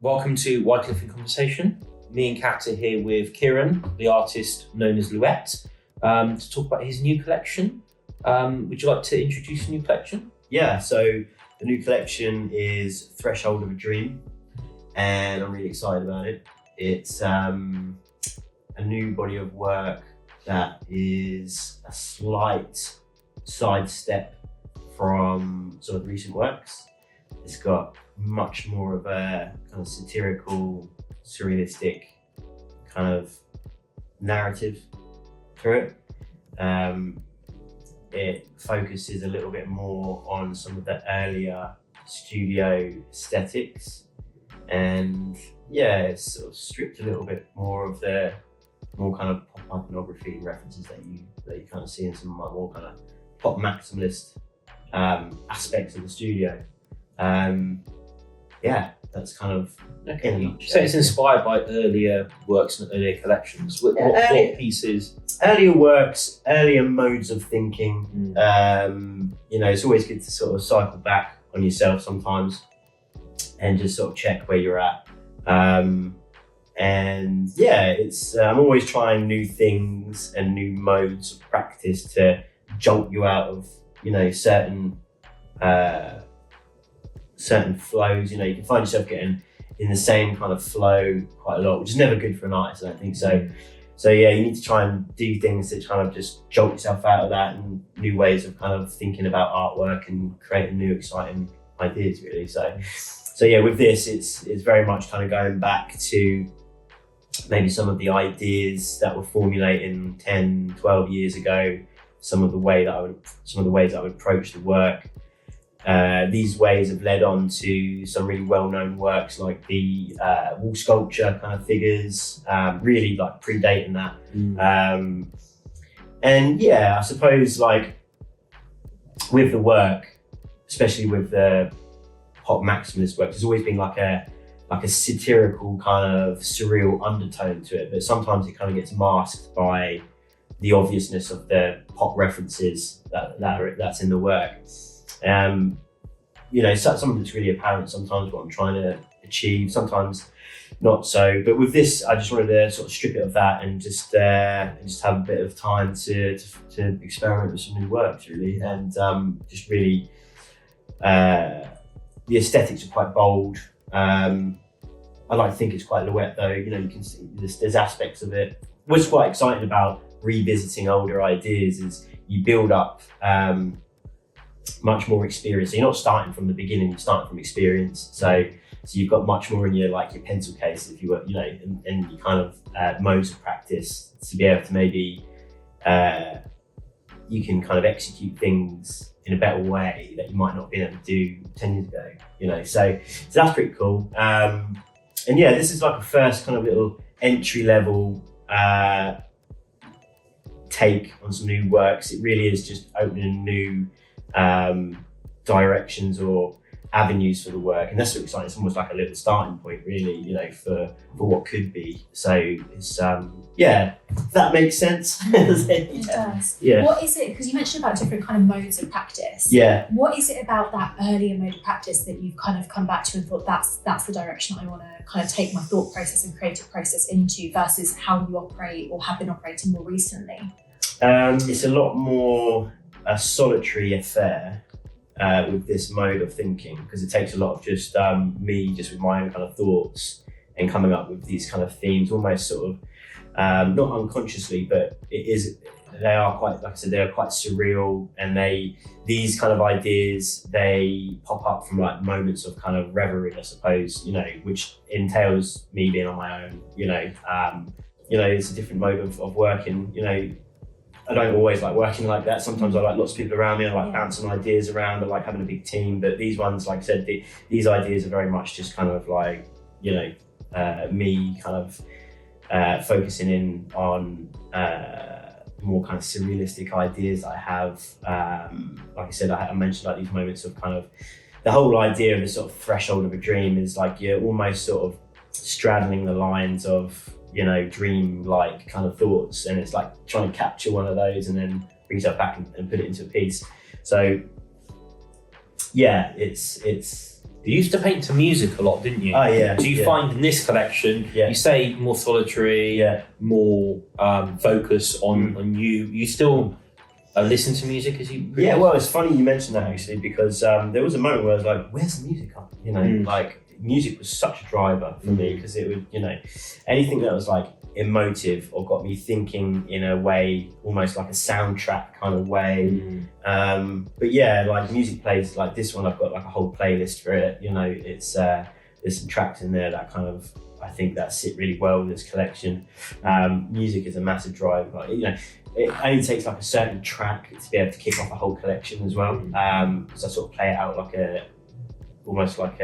Welcome to Wyecliffe in Conversation. Me and Kat are here with Kieran, the artist known as Lhouette, to talk about his new collection. Would you like to introduce the new collection? Yeah, so the new collection is Threshold of a Dream, and I'm really excited about it. It's a new body of work that is a slight sidestep from some of the recent works. It's got much more of a kind of satirical, surrealistic kind of narrative through it. It focuses a little bit more on some of the earlier studio aesthetics, and yeah, it's sort of stripped a little bit more of the more kind of pop iconography and references that you kind of see in some more kind of pop maximalist aspects of the studio. Yeah, that's kind of So it's inspired by earlier works and earlier collections. What pieces? Earlier works, earlier modes of thinking. It's always good to sort of cycle back on yourself sometimes and just sort of check where you're at. And yeah, it's I'm always trying new things and new modes of practice to jolt you out of certain flows. You can find yourself getting in the same kind of flow quite a lot, which is never good for an artist, I don't think so. So yeah, you need to try and do things that kind of just jolt yourself out of that, and new ways of kind of thinking about artwork and creating new exciting ideas, really. So yeah, with this, it's very much kind of going back to maybe some of the ideas that were formulating 10, 12 years ago, some of the ways that I would approach the work. These ways have led on to some really well-known works like the wall sculpture kind of figures, really like predating that. And yeah, I suppose like with the work, especially with the pop maximalist work, there's always been like a satirical kind of surreal undertone to it, but sometimes it kind of gets masked by the obviousness of the pop references that's in the work. Something that's really apparent sometimes what I'm trying to achieve, sometimes not so. But with this, I just wanted to sort of strip it of that and just have a bit of time to experiment with some new works, really. And just really, the aesthetics are quite bold. I like to think it's quite Lhouette, though. You can see there's aspects of it. What's quite exciting about revisiting older ideas is you build up much more experience. So you're not starting from the beginning, you're starting from experience. So you've got much more in your pencil case, if you were, and your kind of modes of practice to be able to maybe you can kind of execute things in a better way that you might not have been able to do 10 years ago. So that's pretty cool. And yeah, this is like a first kind of little entry level take on some new works. It really is just opening new directions or avenues for the work, and that's so exciting. It's almost like a little starting point, really, for what could be. So it's if that makes sense. It does. Yeah. What is it, because you mentioned about different kind of modes of practice. Yeah. What is it about that earlier mode of practice that you've kind of come back to and thought that's the direction I want to kind of take my thought process and creative process into, versus how you operate or have been operating more recently? It's a lot more a solitary affair with this mode of thinking, because it takes a lot of just me just with my own kind of thoughts and coming up with these kind of themes, almost sort of not unconsciously, but they are quite, like I said, they are quite surreal, and these kind of ideas, they pop up from like moments of kind of reverie, I suppose, which entails me being on my own. It's a different mode of working. I don't always like working like that. Sometimes I like lots of people around me. I like bouncing ideas around. I like having a big team. But these ones, like I said, these ideas are very much just kind of like, me kind of focusing in on more kind of surrealistic ideas that I have. Like I said, I mentioned like these moments of kind of the whole idea of the sort of threshold of a dream is like you're almost sort of straddling the lines of dream-like kind of thoughts, and it's like trying to capture one of those and then bring yourself back and put it into a piece. So yeah, it's You used to paint to music a lot, didn't you? Oh yeah. Do you find in this collection, you say more solitary, more focus on you? You still listen to music as you? Yeah, well, it's funny you mentioned that actually, because there was a moment where I was like, "Where's the music on?" You know, like music was such a driver for me, because it would, you know, anything that was like emotive or got me thinking in a way, almost like a soundtrack kind of way. But yeah, like music plays like this one. I've got like a whole playlist for it. You know, it's there's some tracks in there that kind of, I think that sit really well with this collection. Music is a massive driver. Like, you know, it only takes like a certain track to be able to kick off a whole collection as well. So I sort of play it out like almost like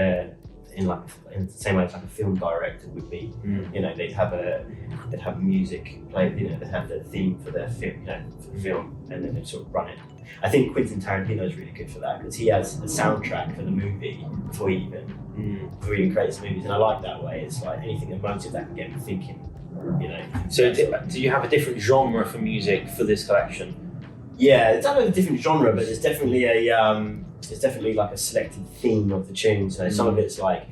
in the same way as like a film director would be. You know, they'd have music played. You know, they'd have their theme for their film, you know, for the film, and then they'd sort of run it. I think Quentin Tarantino is really good for that, because he has a soundtrack for the movie before he even creates movies, and I like that way. It's like anything emotive that can get me thinking. You know. So do you have a different genre for music for this collection? Yeah, it's not a different genre, but there's definitely like a selected theme of the tunes. So some of it's like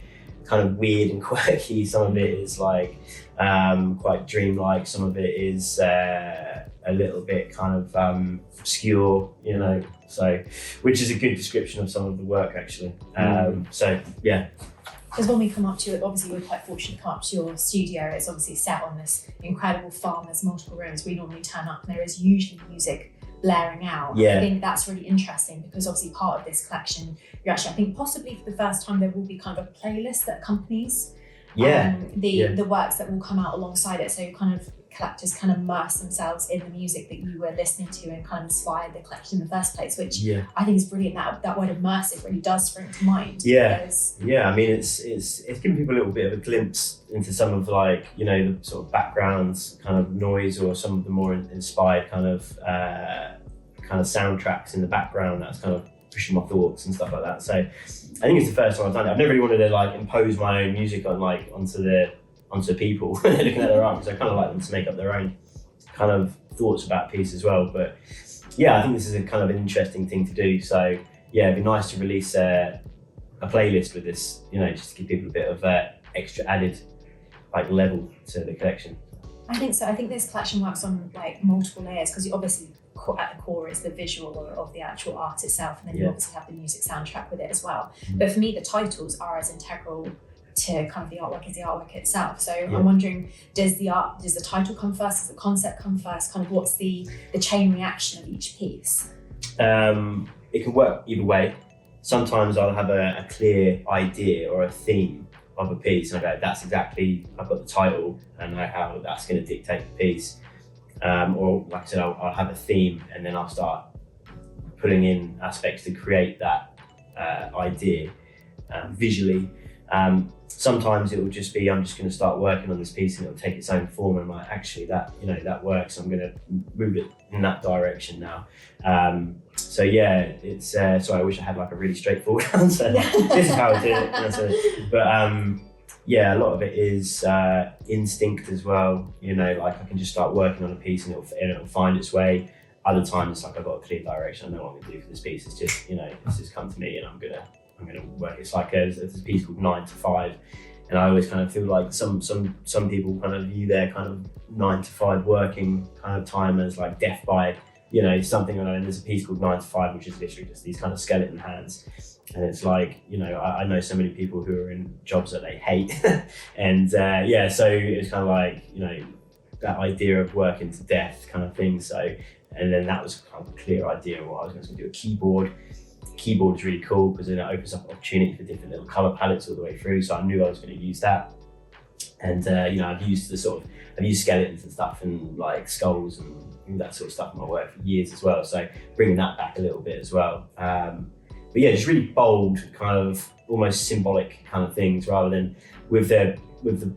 kind of weird and quirky. Some of it is like quite dreamlike. Some of it is a little bit kind of obscure, you know. So, which is a good description of some of the work actually. So yeah. Because when we come up to it, obviously we're quite fortunate to come up to your studio. It's obviously set on this incredible farm. There's multiple rooms. We normally turn up and there is usually music blaring out. Yeah. I think that's really interesting, because obviously part of this collection, I think possibly for the first time there will be kind of a playlist that accompanies the works that will come out alongside it. So kind of collectors can immerse themselves in the music that you were listening to and kind of inspired the collection in the first place, which I think is brilliant. That word immersive really does spring to mind. Yeah, I mean, it's giving people a little bit of a glimpse into some of, like, you know, the sort of backgrounds kind of noise, or some of the more inspired kind of soundtracks in the background that's kind of pushing my thoughts and stuff like that. So I think it's the first time I've done it. I've never really wanted to like impose my own music on onto people when they're looking at their art, because I kind of like them to make up their own kind of thoughts about a piece as well. But yeah, I think this is a kind of an interesting thing to do. So yeah, it'd be nice to release a playlist with this, you know, just to give people a bit of extra added like level to the collection. I think so. I think this collection works on like multiple layers, because you obviously at the core is the visual of the actual art itself, and then you obviously have the music soundtrack with it as well. But for me, the titles are as integral to kind of the artwork as the artwork itself. So I'm wondering, does the title come first? Does the concept come first? Kind of what's the chain reaction of each piece? It can work either way. Sometimes I'll have a clear idea or a theme of a piece, and I go, I've got the title and how that's going to dictate the piece. Or like I said, I'll have a theme, and then I'll start putting in aspects to create that idea visually. Sometimes it will just be, I'm just going to start working on this piece and it'll take its own form, and I'm like, actually that works, I'm going to move it in that direction now. So yeah, it's sorry, I wish I had like a really straightforward answer. This is how I do it. But yeah, a lot of it is instinct as well. You know, like I can just start working on a piece and it'll find its way. Other times it's like I've got a clear direction. I know what I'm going to do for this piece. It's just, you know, it's just come to me and I'm gonna work. It's like there's this piece called 9 to 5, and I always kind of feel like some people kind of view their kind of 9 to 5 working kind of time as like death by, you know, something. And there's a piece called 9 to 5, which is literally just these kind of skeleton hands. And it's like, you know, I know so many people who are in jobs that they hate. And yeah, so it's kind of like, you know, that idea of working to death kind of thing. So, and then that was kind of a clear idea of what I was going to do. A keyboard. Keyboard is really cool because then it opens up opportunity for different little color palettes all the way through. So I knew I was going to use that. And you know, I've used skeletons and stuff and like skulls and that sort of stuff in my work for years as well. So bringing that back a little bit as well. But yeah, just really bold, kind of almost symbolic kind of things, rather than with the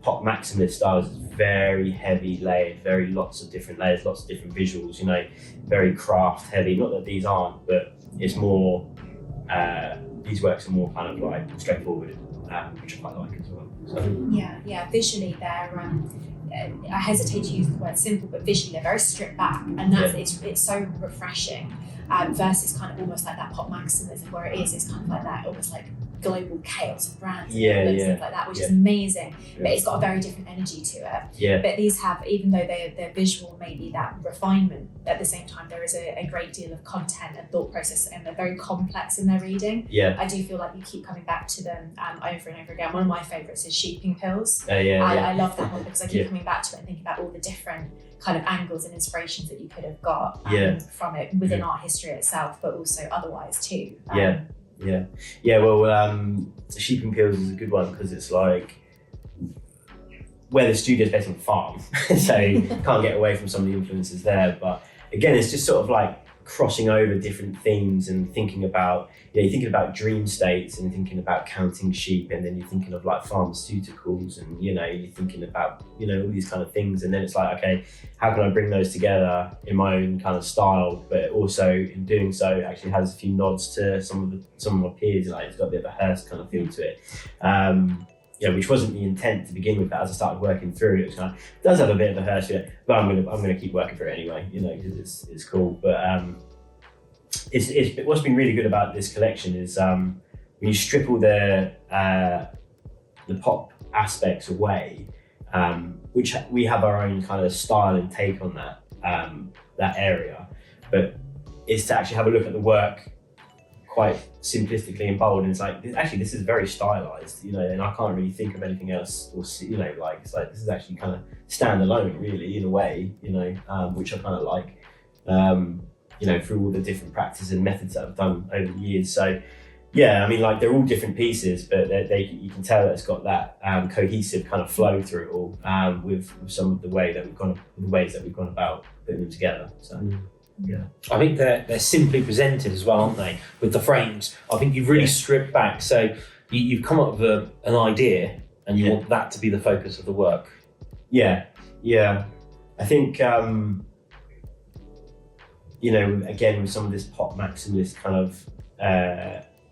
pop maximalist styles. It's very heavy layered, very lots of different layers, lots of different visuals. You know, very craft heavy. Not that these aren't, but it's more. These works are more kind of like straightforward, which I quite like as well. So. Yeah. Visually, they're. I hesitate to use the word simple, but visually they're very stripped back, and that's it's so refreshing. Versus kind of almost like that pop maximalism where it's kind of like that almost like global chaos of brands and things like that, which is amazing. But it's got a very different energy to it. Yeah. But these have, even though they're visual, maybe that refinement, at the same time there is a great deal of content and thought process, and they're very complex in their reading. Yeah. I do feel like you keep coming back to them over and over again. One of my favourites is Sheeping Pills. I love that one because I keep coming back to it and thinking about all the different kind of angles and inspirations that you could have got from it within art history itself, but also otherwise too. Well, Sheeping Pills is a good one because it's like where the studio's based on a farm, so you can't get away from some of the influences there. But again, it's just sort of like crossing over different themes and thinking about, you're thinking about dream states and thinking about counting sheep, and then you're thinking of like pharmaceuticals, and you're thinking about all these kind of things, and then it's like, okay, how can I bring those together in my own kind of style, but also in doing so actually has a few nods to some of my peers, like it's got a bit of a Hearst kind of feel to it, which wasn't the intent to begin with. But as I started working through it, it does have a bit of a Hearst to it, but I'm gonna keep working through it anyway, because it's cool. But it's what's been really good about this collection is when you strip all the pop aspects away, which we have our own kind of style and take on that area, but is to actually have a look at the work quite simplistically and bold, and it's like, actually this is very stylized, and I can't really think of anything else, or it's like this is actually kind of standalone really in a way, which I kind of like, through all the different practices and methods that I've done over the years. So yeah, I mean, like they're all different pieces, but you can tell that it's got that cohesive kind of flow through it all, with some of the ways that we've gone about putting them together. So. Yeah, I think they're simply presented as well, aren't they? With the frames, I think you've really stripped back. So you've come up with an idea, and you want that to be the focus of the work. Yeah. I think again with some of this pop maximalist kind of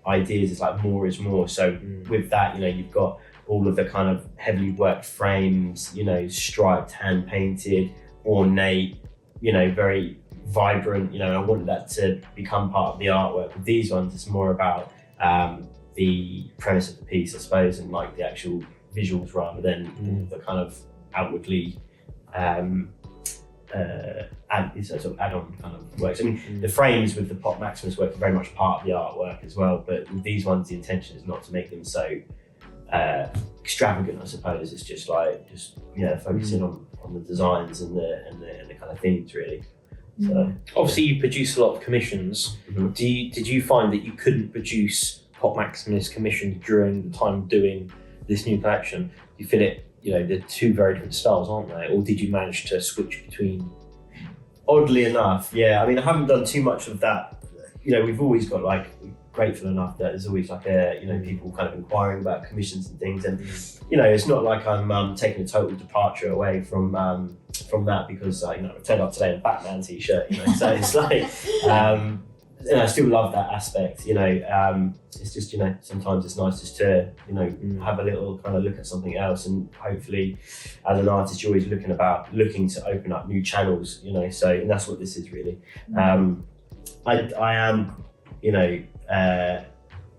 ideas, it's like more is more. So with that, you've got all of the kind of heavily worked frames, striped, hand painted, ornate, very vibrant, I wanted that to become part of the artwork. With these ones, it's more about the premise of the piece, I suppose, and like the actual visuals rather than the kind of outwardly sort of add-on kind of works. I mean, the frames with the pop maximalist work are very much part of the artwork as well, but with these ones, the intention is not to make them so extravagant, I suppose. It's just focusing on the designs and the kind of themes really. So, obviously you produce a lot of commissions. Did you find that you couldn't produce pop maximalist commissions during the time doing this new collection? You feel it, they're two very different styles, aren't they? Or did you manage to switch between? Oddly enough, yeah. I mean, I haven't done too much of that. We've always got grateful enough that there's always people kind of inquiring about commissions and things, and it's not like I'm taking a total departure away from that, because I turned up today in a Batman t-shirt, so it's like and I still love that aspect, it's just sometimes it's nice just to have a little kind of look at something else, and hopefully as an artist you're always looking to open up new channels, so, and that's what this is really. I am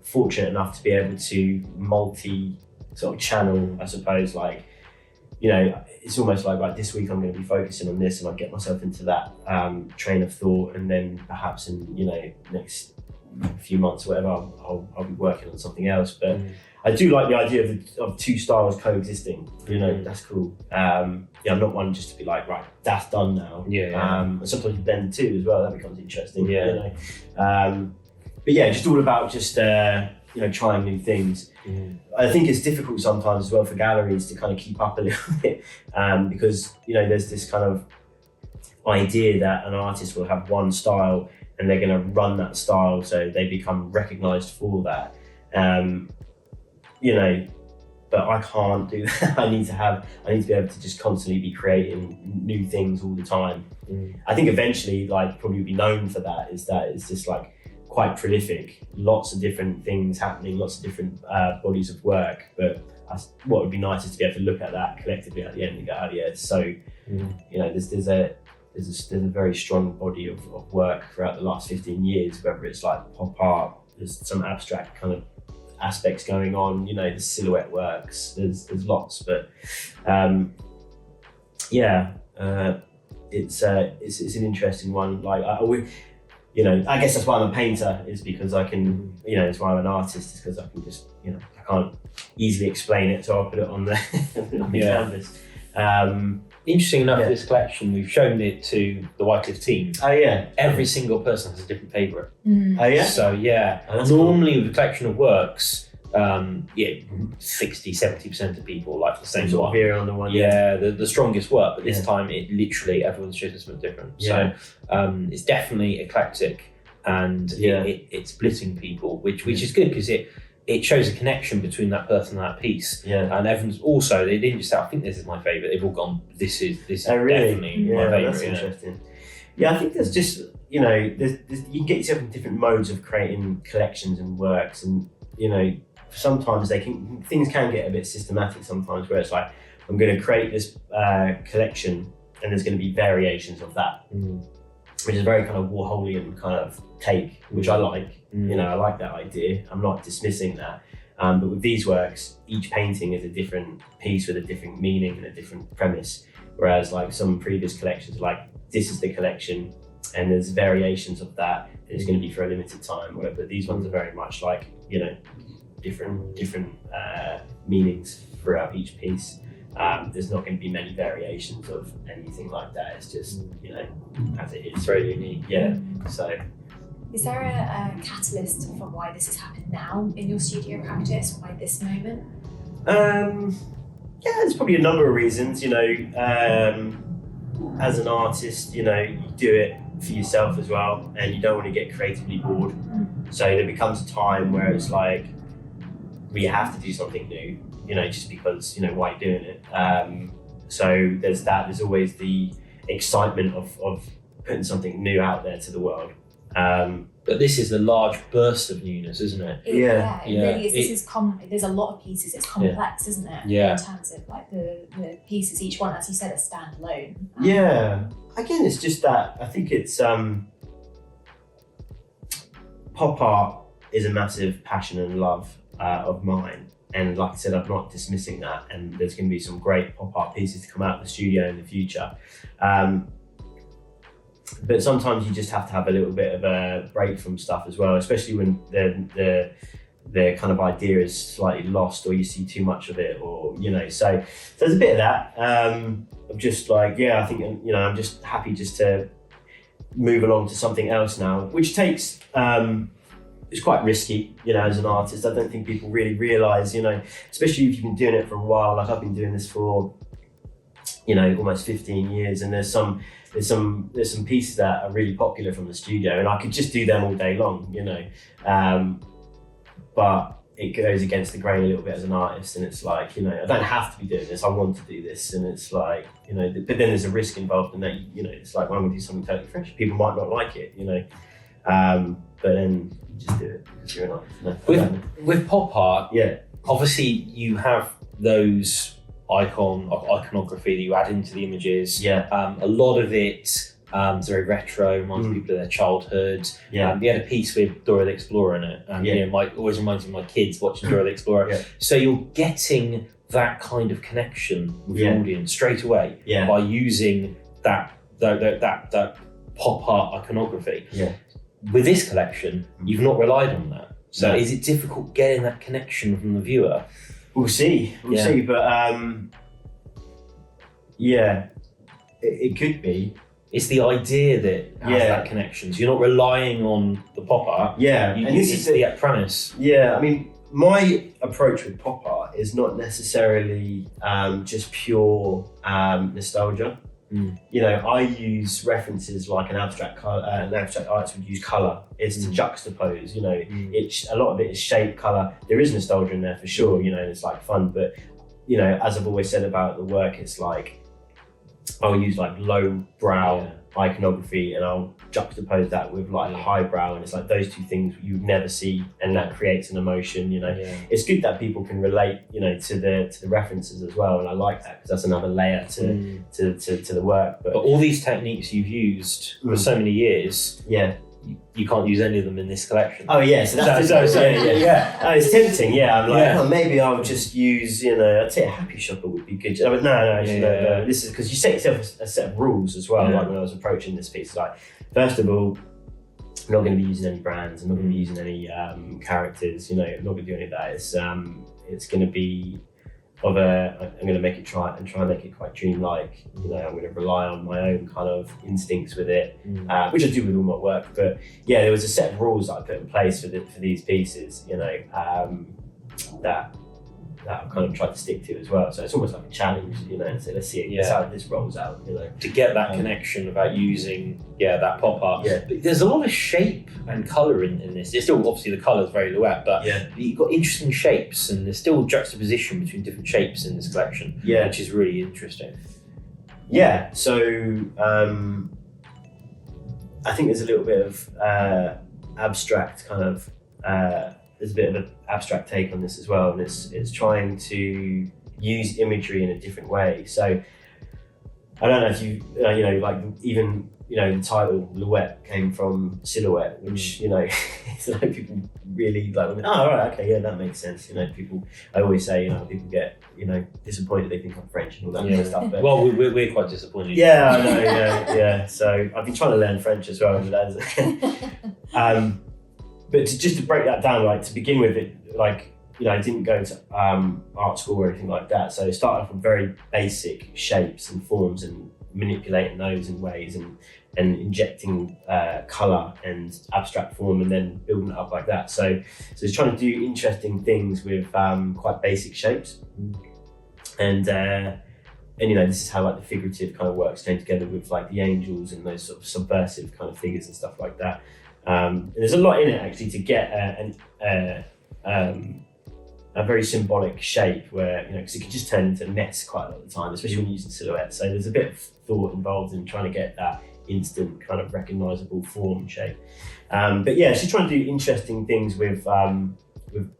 fortunate enough to be able to multi sort of channel, I suppose, it's almost like this week I'm going to be focusing on this, and I'll get myself into that train of thought, and then perhaps in next few months or whatever I'll be working on something else. But I do like the idea of two styles coexisting, that's cool. I'm not one just to be like, right, that's done now. And sometimes you blend the two as well, that becomes interesting. But yeah, just all about trying new things. I think it's difficult sometimes as well for galleries to kind of keep up a little bit, because there's this kind of idea that an artist will have one style and they're going to run that style, so they become recognized for that. But I can't do that. I need to be able to just constantly be creating new things all the time. I think eventually, probably be known for that. It's just quite prolific, lots of different things happening, lots of different bodies of work. But what would be nice is to be able to look at that collectively at the end and go, oh yeah, so there's a very strong body of work throughout the last 15 years, whether it's pop art, there's some abstract kind of aspects going on. You know, the silhouette works. There's lots, but it's an interesting one. Like you know, I guess that's why I'm a painter, is because I can, you know, it's why I'm an artist, is because I can just, you know, I can't easily explain it, so I'll put it on the, on the canvas. Interesting enough, this collection, we've shown it to the Wyecliffe team. Oh yeah. Every single person has a different favourite. Oh yeah? So normally with a collection of works, 60-70% of people like the same one. On the one. Yeah, the strongest work, but this time it literally, everyone's choosing something different. Yeah. So it's definitely eclectic, and it's splitting people, which is good, because it shows a connection between that person and that piece. Yeah. And everyone's also, they didn't just say, I think this is my favourite, they've all gone, this is really? definitely my favourite. That's interesting. Yeah, I think there's just, you know, there's, you can get yourself in different modes of creating collections and works, and, you know, sometimes things can get a bit systematic sometimes, where it's like, I'm going to create this collection and there's going to be variations of that, which is very kind of Warholian kind of take, which I like. You know, I like that idea. I'm not dismissing that. But with these works, each painting is a different piece with a different meaning and a different premise. Whereas like some previous collections, like this is the collection and there's variations of that, and it's going to be for a limited time, whatever. But these ones are very much like, you know, different meanings throughout each piece. There's not going to be many variations of anything like that. It's just, you know, as it is. It's very unique. Yeah. So. Is there a catalyst for why this has happened now in your studio practice? Why this moment? Yeah, there's probably a number of reasons. You know, as an artist, you know, you do it for yourself as well, and you don't want to get creatively bored. So there becomes a time where it's like, we have to do something new, you know, just because, you know, why are you doing it? So there's that. There's always the excitement of putting something new out there to the world. But this is a large burst of newness, isn't it? It really is. There's a lot of pieces. It's complex, isn't it? Yeah. In terms of like the pieces, each one, as you said, are standalone. Yeah. Again, it's just that I think it's pop art is a massive passion and love of mine. And like I said, I'm not dismissing that. And there's going to be some great pop art pieces to come out of the studio in the future. But sometimes you just have to have a little bit of a break from stuff as well, especially when the kind of idea is slightly lost, or you see too much of it, or, you know, so there's a bit of that. Of just like, I think, you know, I'm just happy just to move along to something else now, which takes, it's quite risky, you know, as an artist. I don't think people really realise, you know, especially if you've been doing it for a while. Like I've been doing this for, you know, almost 15 years, and there's some pieces that are really popular from the studio, and I could just do them all day long, you know. But it goes against the grain a little bit as an artist, and it's like, you know, I don't have to be doing this. I want to do this, and it's like, you know. But then there's a risk involved in that. You know, it's like, when I'm going to do something totally fresh, people might not like it, you know. But then you just do it because you're an artist. No, with pop art, yeah, obviously you have those iconography that you add into the images. Yeah. A lot of it is very retro, reminds people of their childhood. Yeah. We had a piece with Dora the Explorer in it, and you know, always reminds me of my kids watching Dora the Explorer. Yeah. So you're getting that kind of connection with your audience straight away by using that pop art iconography. Yeah. With this collection, you've not relied on that. So is it difficult getting that connection from the viewer? We'll see, but it could be. It's the idea that has that connection. So you're not relying on the pop art. Yeah, and this is the premise. Yeah, I mean, my approach with pop art is not necessarily just pure nostalgia. You know, I use references like an abstract artist would use colour. It's to juxtapose. You know, a lot of it is shape, colour. There is nostalgia in there for sure. You know, it's like fun, but you know, as I've always said about the work, it's like I'll use like low brow iconography, and I'll juxtapose that with like highbrow, and it's like those two things you would never see, and that creates an emotion. You know, it's good that people can relate, you know, to the references as well, and I like that because that's another layer to the work. But all these techniques you've used for so many years, you can't use any of them in this collection. Oh yeah, so that's yeah. Oh, it's tempting. Yeah, I'm like, Yeah. oh, maybe I'll just use, I'd say a happy shopper would be good. But no, this is because you set yourself a set of rules as well. Yeah. Like when I was approaching this piece, like first of all, I'm not going to be using any brands. I'm not going to be using any characters. I'm not going to do any of that. It's going to be I'm going to make it try and make it quite dreamlike. I'm going to rely on my own kind of instincts with it, which I do with all my work. But yeah, there was a set of rules that I put in place for these pieces, that I've kind of tried to stick to as well. So it's almost like a challenge, and so let's see how this rolls out, To get that connection about using, that pop art. Yeah. But there's a lot of shape and colour in this. There's still, obviously the colour's very Lhouette, but you've got interesting shapes and there's still juxtaposition between different shapes in this collection, which is really interesting. Yeah, so I think there's a little bit of abstract kind of, there's a bit of an abstract take on this as well, and it's trying to use imagery in a different way. So I don't know if you like even the title Lhouette came from silhouette, which it's like people really like. Oh right, okay, yeah, that makes sense. People. I always say people get disappointed they think I'm French and all that kind of stuff. But, well, we're quite disappointed. Yeah, I know. Yeah. So I've been trying to learn French as well. But just to break that down, like to begin with, I didn't go to art school or anything like that. So I started off with very basic shapes and forms and manipulating those in ways and injecting colour and abstract form and then building it up like that. So it's trying to do interesting things with quite basic shapes. And this is how like the figurative kind of works came together with like the angels and those sort of subversive kind of figures and stuff like that. And there's a lot in it actually to get a very symbolic shape where, because it can just turn into a mess quite a lot of the time, especially when you're using silhouette. So there's a bit of thought involved in trying to get that instant kind of recognisable form and shape. But yeah, she's trying to do interesting things with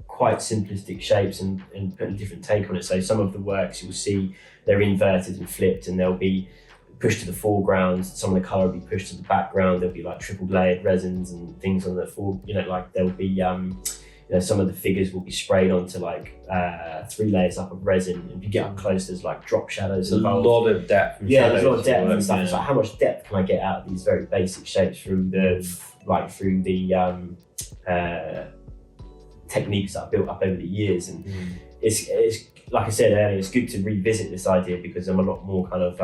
quite simplistic shapes and putting a different take on it. So some of the works you'll see, they're inverted and flipped and they'll be pushed to the foreground, some of the colour will be pushed to the background, there'll be like triple layered resins and things on the like there'll be some of the figures will be sprayed onto like 3 layers up of resin, and if you get up close there's like drop shadows involved. A lot of depth. There's a lot of depth and stuff. It's like how much depth can I get out of these very basic shapes through the techniques that I've built up over the years. And it's like I said earlier, it's good to revisit this idea because I'm a lot more kind of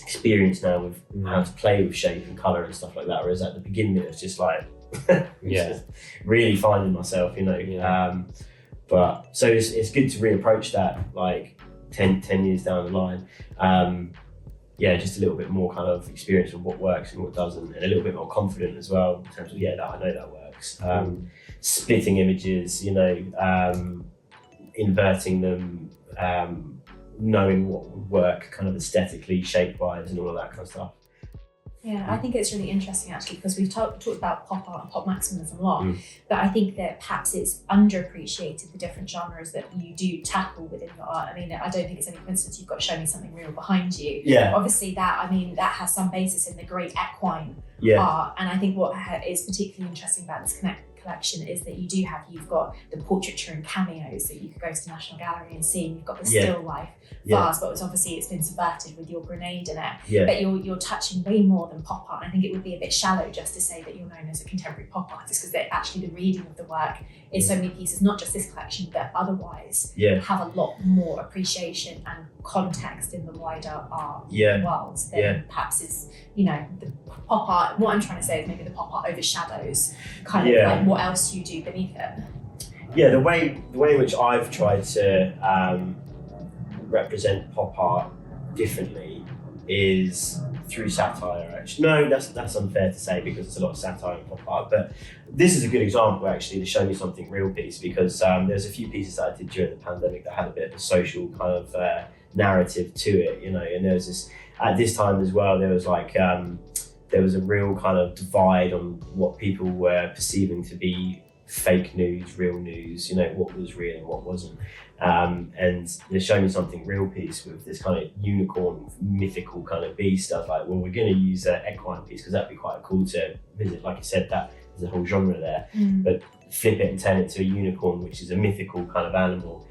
experienced now with how to play with shape and colour and stuff like that, whereas at the beginning it was just like just really finding myself, but so it's good to reapproach that like 10 years down the line. Just a little bit more kind of experience with what works and what doesn't, and a little bit more confident as well in terms of that I know that works. Splitting images, inverting them, knowing what would work kind of aesthetically, shape-wise and all of that kind of stuff. Yeah, I think it's really interesting actually because we've talked about pop art and pop maximalism a lot, but I think that perhaps it's underappreciated the different genres that you do tackle within your art. I mean, I don't think it's any coincidence you've got Show Me Something Real behind you. Yeah. Obviously that has some basis in the great equine art, and I think what is particularly interesting about this collection is that you've got the portraiture and cameos that you could go to the National Gallery and see, and you've got the still life vase, but it's been subverted with your grenade in it. But you're touching way more than pop art. I think it would be a bit shallow just to say that you're known as a contemporary pop artist, because actually the reading of the work is so many pieces, not just this collection but otherwise, have a lot more appreciation and context in the wider art world than perhaps is the pop art. What I'm trying to say is maybe the pop art overshadows kind of like what else you do beneath it. The way in which I've tried to represent pop art differently is through satire. Actually, no, that's unfair to say because there's a lot of satire in pop art. But this is a good example, actually, the Show Me Something Real piece, because there's a few pieces that I did during the pandemic that had a bit of a social kind of narrative to it, and there was this at this time as well. There was like there was a real kind of divide on what people were perceiving to be fake news, real news, you know, what was real and what wasn't. And they showed me something real piece with this kind of unicorn, mythical kind of beast. I was like, well, we're going to use an equine piece because that'd be quite cool to visit. Like I said, that there's a whole genre there, but flip it and turn it to a unicorn, which is a mythical kind of animal.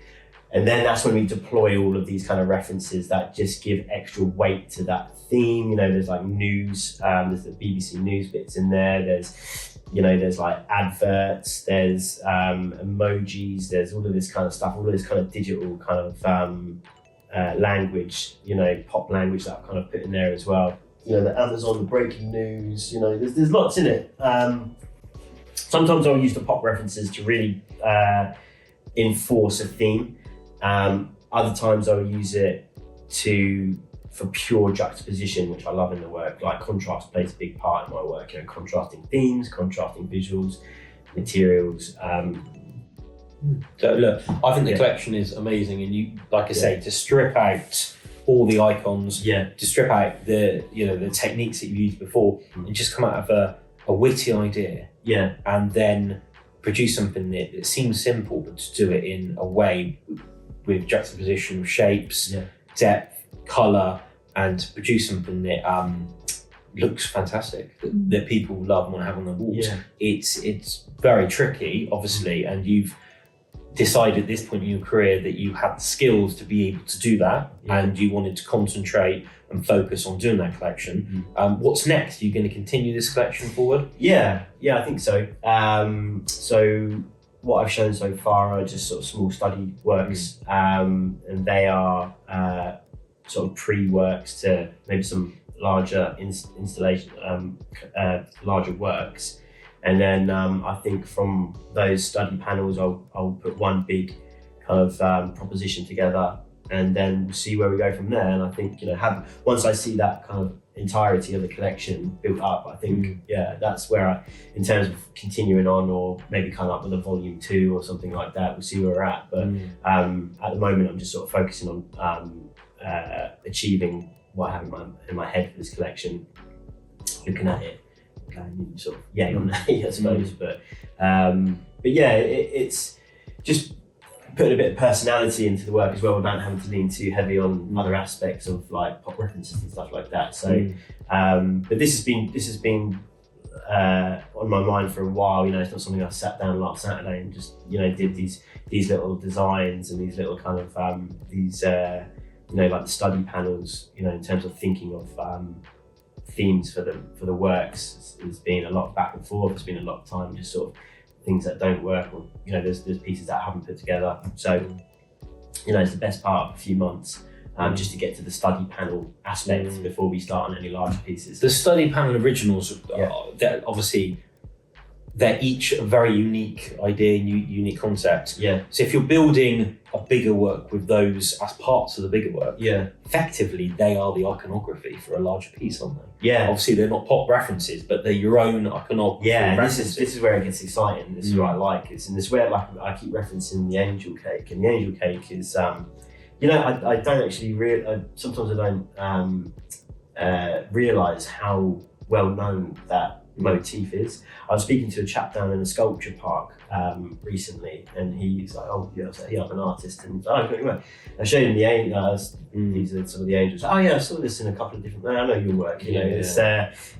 And then that's when we deploy all of these kind of references that just give extra weight to that theme. You know, there's like news, there's the BBC News bits in there. There's like adverts, there's emojis, there's all of this kind of stuff, all of this kind of digital kind of language, you know, pop language that I've kind of put in there as well. You know, the Amazon, the breaking news, you know, there's lots in it. Sometimes I'll use the pop references to really enforce a theme. Other times I'll use it for pure juxtaposition, which I love in the work. Like contrast plays a big part in my work, you know, contrasting themes, contrasting visuals, materials. So look, I think the collection is amazing, and you, like I say, to strip out all the icons, to strip out the techniques that you used before, and just come out of a witty idea, and then produce something that seems simple, but to do it in a way with juxtaposition, shapes, depth, colour, and produce something that looks fantastic, that people love and want to have on their walls. It's very tricky, obviously, and you've decided at this point in your career that you had the skills to be able to do that, and you wanted to concentrate and focus on doing that collection. What's next? Are you going to continue this collection forward? Yeah, I think so. So what I've shown so far are just sort of small study works, and they are sort of pre-works to maybe some larger installation, larger works. And then I think from those study panels, I'll put one big kind of proposition together, and then we'll see where we go from there. And I think, you know, once I see that kind of entirety of the collection built up, I think, that's where in terms of continuing on, or maybe come up with a volume 2 or something like that, we'll see where we're at. But at the moment, I'm just sort of focusing on achieving what I have in my head for this collection, looking at it, sort of yay or nay, I suppose. But yeah, it's just putting a bit of personality into the work as well, without having to lean too heavy on other aspects of like pop references and stuff like that. So, but this has been on my mind for a while. You know, it's not something I sat down last Saturday and just, you know, did these little designs and these little kind of you know, like the study panels. You know, in terms of thinking of themes for the works, there's been a lot of back and forth. There's been a lot of time just sort of things that don't work, or, you know, there's pieces that I haven't put together. So, you know, it's the best part of a few months, just to get to the study panel aspect before we start on any larger pieces. The study panel originals, they're obviously, they're each a very unique idea, unique concept. Yeah. So if you're building a bigger work with those as parts of the bigger work, effectively they are the iconography for a larger piece, aren't they? Yeah. Obviously they're not pop references, but they're your own iconography. Yeah, this is where it gets exciting. This is what I like. It's in this way, like I keep referencing the angel cake, and the angel cake is, you know, I don't actually sometimes I don't realise how well known that motif is. I was speaking to a chap down in a sculpture park recently, and he's like, "Oh, yeah," I was like, "Yeah, I'm an artist," and I showed him the angels. These are some of the angels. "Oh yeah, I saw this in a couple of different. I know your work. You know,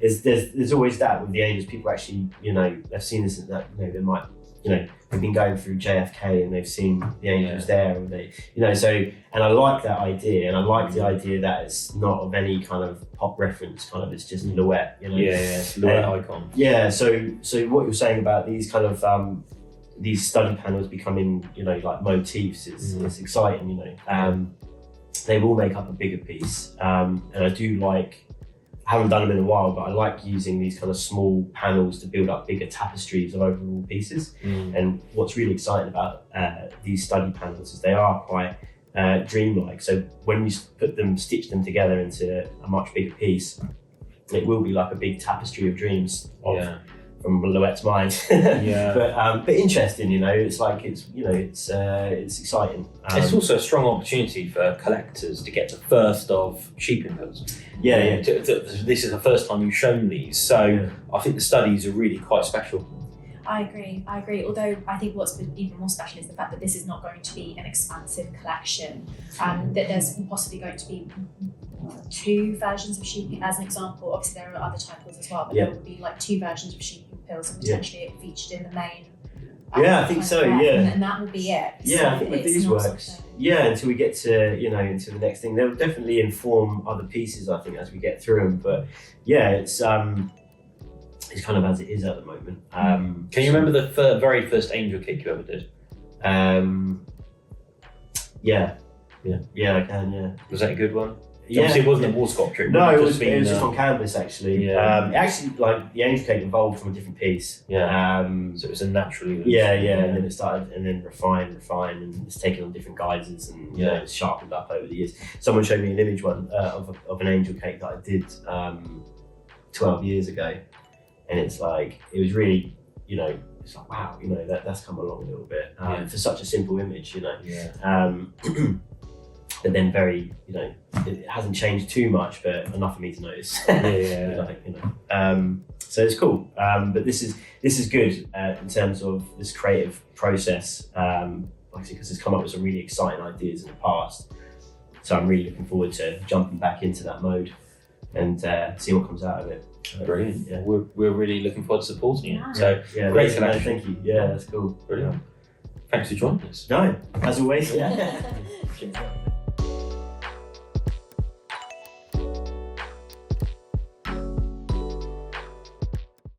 there's always that with the angels. People actually, you know, they've seen this. That, you know, they might, you know, they've been going through JFK and they've seen the angels there, or they, you know, so, and I like that idea, and I like the idea that it's not of any kind of pop reference, kind of, it's just Lhouette, you know. It's Lhouette icon. Yeah, so what you're saying about these kind of these study panels becoming, you know, like motifs, it's exciting, you know. They will make up a bigger piece, and I do like, I haven't done them in a while, but I like using these kind of small panels to build up bigger tapestries of overall pieces. And what's really exciting about these study panels is they are quite dreamlike. So when you stitch them together into a much bigger piece, it will be like a big tapestry of dreams from Lhouette's mind. But interesting, you know. It's like, it's, you know, it's exciting. It's also a strong opportunity for collectors to get the first of sheep inputs. This is the first time you've shown these, so I think the studies are really quite special. I agree. Although I think what's been even more special is the fact that this is not going to be an expansive collection. That there's possibly going to be 2 versions of Sheeping, as an example. Obviously, there are other titles as well, but there will be like 2 versions of Sheeping Pills, and potentially it featured in the main. I think so. And that will be it. Yeah, so I think with these works, until we get to into the next thing, they'll definitely inform other pieces. I think as we get through them, but it's kind of as it is at the moment. Can you remember the very first angel cake you ever did? Yeah, I can. Yeah, was that a good one? Yeah, obviously it wasn't a wall sculpture. No, it was just on canvas actually. Actually, like the angel cake evolved from a different piece. So it was a naturally. And then it started, and then refine, and it's taken on different guises, and it's sharpened up over the years. Someone showed me an image of an angel cake that I did 12 years ago, and it's like it was really, it's like wow, that's come along a little bit for such a simple image, But then very, it hasn't changed too much, but enough for me to notice. So it's cool. But this is good in terms of this creative process, obviously because it's come up with some really exciting ideas in the past. So I'm really looking forward to jumping back into that mode and seeing what comes out of it. Brilliant. Yeah, we're really looking forward to supporting you. Yeah. So great selection. Thank you. Yeah, that's cool. Brilliant. Thanks for joining us. No, as always. Yeah.